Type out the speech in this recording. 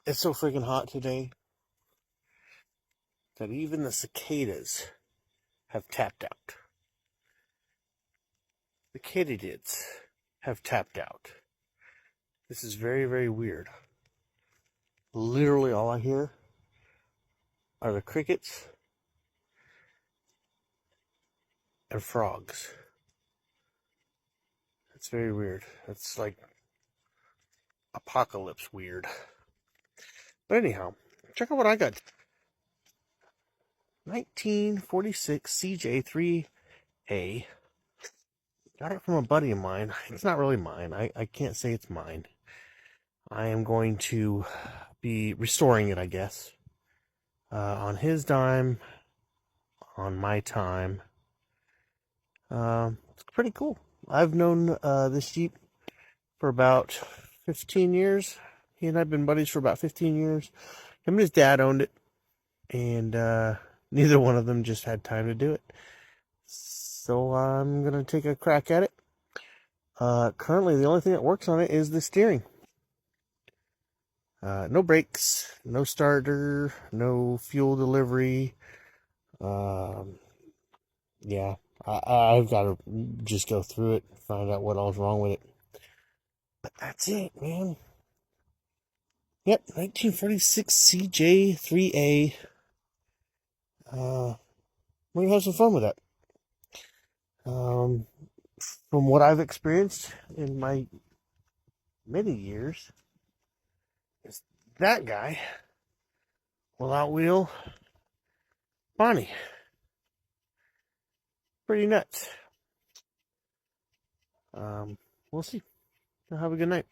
It's so freaking hot today that even the cicadas have tapped out. The katydids have tapped out. This is very, very weird. Literally all I hear are the crickets and frogs. It's very weird. It's like apocalypse weird. But anyhow, check out what I got. 1946 CJ3A. Got it from a buddy of mine. It's not really mine. I can't say it's mine. I am going to be restoring it, I guess. On his dime, on my time. It's pretty cool. I've known this Jeep for about 15 years. He and I have been buddies for about 15 years. Him and his dad owned it. And neither one of them just had time to do it. So I'm going to take a crack at it. Currently, the only thing that works on it is the steering. No brakes, no starter, no fuel delivery. Yeah, I've got to just go through it and find out what all's wrong with it. But that's it, man. Yep, 1946 CJ3A. We're going to have some fun with that. From what I've experienced in my many years, is that guy will outwheel Bonnie. Pretty nuts. We'll see. Have a good night.